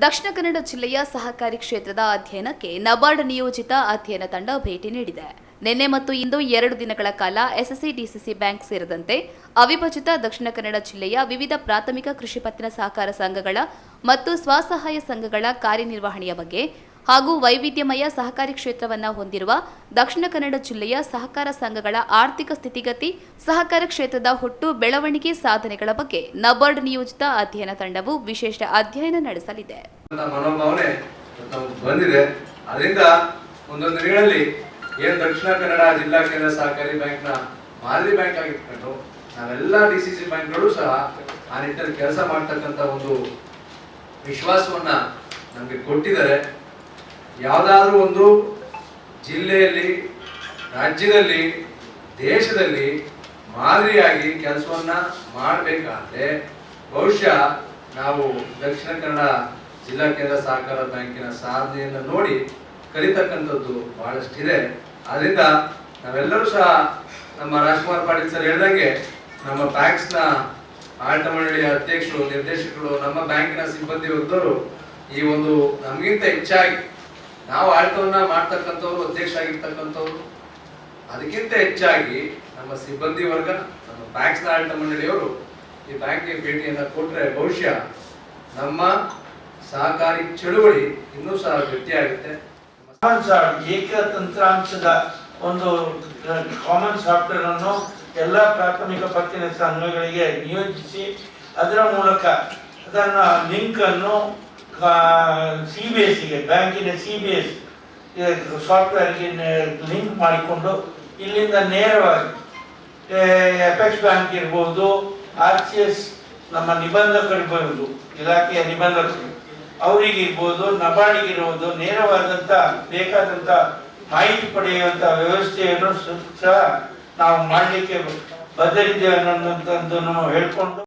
ದಕ್ಷಿಣ ಕನ್ನಡ ಜಿಲ್ಲೆಯ ಸಹಕಾರಿ ಕ್ಷೇತ್ರದ ಅಧ್ಯಯನಕ್ಕೆ ನಬಾರ್ಡ್ ನಿಯೋಜಿತ ಅಧ್ಯಯನ ತಂಡ ಭೇಟಿ ನೀಡಿದೆ. ನಿನ್ನೆ ಮತ್ತು ಇಂದು 2 ದಿನಗಳ ಕಾಲ ಎಸ್ಎಸ್ಸಿ, ಡಿಸಿಸಿ ಬ್ಯಾಂಕ್ ಸೇರಿದಂತೆ ಅವಿಭಜಿತ ದಕ್ಷಿಣ ಕನ್ನಡ ಜಿಲ್ಲೆಯ ವಿವಿಧ ಪ್ರಾಥಮಿಕ ಕೃಷಿ ಪತ್ತಿನ ಸಹಕಾರ ಸಂಘಗಳ ಮತ್ತು ಸ್ವಸಹಾಯ ಸಂಘಗಳ ಕಾರ್ಯನಿರ್ವಹಣೆಯ ಬಗ್ಗೆ ಹಾಗೂ ವೈವಿಧ್ಯಮಯ ಸಹಕಾರಿ ಕ್ಷೇತ್ರವನ್ನು ಹೊಂದಿರುವ ದಕ್ಷಿಣ ಕನ್ನಡ ಜಿಲ್ಲೆಯ ಸಹಕಾರ ಸಂಘಗಳ ಆರ್ಥಿಕ ಸ್ಥಿತಿಗತಿ, ಸಹಕಾರ ಕ್ಷೇತ್ರದ ಹುಟ್ಟು ಬೆಳವಣಿಗೆ ಸಾಧನೆಗಳ ಬಗ್ಗೆ ನಬಾರ್ಡ್ ನಿಯೋಜಿತ ಅಧ್ಯಯನ ತಂಡವು ವಿಶೇಷ ಅಧ್ಯಯನ ನಡೆಸಲಿದೆ. ಮನೋಭಾವನೆ ಬಂದಿದೆ. ಅದರಿಂದ ಒಂದೊಂದು ದಿನಗಳಲ್ಲಿ ಏನು ದಕ್ಷಿಣ ಕನ್ನಡ ಜಿಲ್ಲಾ ಕೇಂದ್ರ ಸಹಕಾರಿ ಬ್ಯಾಂಕ್ನ ಮಾದರಿ ಬ್ಯಾಂಕ್ ಆಗಿಟ್ಕೊಂಡು ನಾವೆಲ್ಲ ಡಿಸಿಸಿ ಬ್ಯಾಂಕ್ಗಳು ಸಹ ಆ ನಿಟ್ಟಿನಲ್ಲಿ ಕೆಲಸ ಮಾಡ್ತಕ್ಕಂಥ ಒಂದು ವಿಶ್ವಾಸವನ್ನ ನಮಗೆ ಕೊಟ್ಟಿದ್ದಾರೆ. ಯಾವುದಾದ್ರೂ ಒಂದು ಜಿಲ್ಲೆಯಲ್ಲಿ, ರಾಜ್ಯದಲ್ಲಿ, ದೇಶದಲ್ಲಿ ಮಾದರಿಯಾಗಿ ಕೆಲಸವನ್ನ ಮಾಡಬೇಕಾದ್ರೆ ಬಹುಶಃ ನಾವು ದಕ್ಷಿಣ ಕನ್ನಡ ಜಿಲ್ಲಾ ಕೇಂದ್ರ ಸಹಕಾರ ಬ್ಯಾಂಕಿನ ಸಾಧನೆಯನ್ನು ನೋಡಿ ಕಲಿತಕ್ಕಂಥದ್ದು ಬಹಳಷ್ಟಿದೆ. ಆದ್ದರಿಂದ ನಾವೆಲ್ಲರೂ ಸಹ ನಮ್ಮ ರಾಜ್ಕುಮಾರ್ ಪಾಟೀಲ್ ಸರ್ ಹೇಳಿದಂಗೆ ನಮ್ಮ ಬ್ಯಾಂಕ್ಸ್ನ ಆಡಳಿತ ಮಂಡಳಿಯ ಅಧ್ಯಕ್ಷರು, ನಿರ್ದೇಶಕರು, ನಮ್ಮ ಬ್ಯಾಂಕಿನ ಸಿಬ್ಬಂದಿ ವರ್ಗದವರು ಈ ಒಂದು ನಮಗಿಂತ ಹೆಚ್ಚಾಗಿ ನಾವು ಆಡಳಿತವನ್ನ ಮಾಡ್ತಕ್ಕಂಥವ್ರು, ಅಧ್ಯಕ್ಷ ಆಗಿರ್ತಕ್ಕಂಥವ್ರು, ಅದಕ್ಕಿಂತ ಹೆಚ್ಚಾಗಿ ನಮ್ಮ ಸಿಬ್ಬಂದಿ ವರ್ಗ, ನಮ್ಮ ಬ್ಯಾಂಕ್ಸ್ನ ಆಡಳಿತ ಮಂಡಳಿಯವರು ಈ ಬ್ಯಾಂಕ್ಗೆ ಭೇಟಿಯನ್ನು ಕೊಟ್ಟರೆ ಬಹುಶಃ ನಮ್ಮ ಸಹಕಾರಿ ಚಳುವಳಿ ಇನ್ನೂ ಸಹ ಗಟ್ಟಿಯಾಗುತ್ತೆ. ಏಕ ತಂತ್ರಾಂಶದ ಒಂದು ಕಾಮನ್ ಸಾಫ್ಟ್ವೇರ್ ಅನ್ನು ಎಲ್ಲ ಪ್ರಾಥಮಿಕ ಪತ್ತಿನ ಸಂಘಗಳಿಗೆ ನಿಯೋಜಿಸಿ ಅದರ ಮೂಲಕ ಅದನ್ನ ಲಿಂಕ್ ಅನ್ನು CBS ಬ್ಯಾಂಕಿನ CBS ಸಾಫ್ಟ್ವೇರ್ಗೆ ಲಿಂಕ್ ಮಾಡಿಕೊಂಡು ಇಲ್ಲಿಂದ ನೇರವಾಗಿ ಎಪೆಕ್ಸ್ ಬ್ಯಾಂಕ್ ಇರ್ಬೋದು, RCS ನಮ್ಮ ನಿಬಂಧಕರಿರ್ಬೋದು, ಇಲಾಖೆಯ ನಿಬಂಧಕರು ಅವರಿಗಿರ್ಬೋದು, ನಬಾರ್ಡಿಗಿರ್ಬೋದು, ನೇರವಾದಂಥ ಬೇಕಾದಂಥ ಮಾಹಿತಿ ಪಡೆಯುವಂಥ ವ್ಯವಸ್ಥೆಯನ್ನು ಸಹ ನಾವು ಮಾಡಲಿಕ್ಕೆ ಬದ್ಧರಿದ್ದೇವೆ ಅನ್ನೋಂಥದ್ದನ್ನು ಹೇಳ್ಕೊಂಡು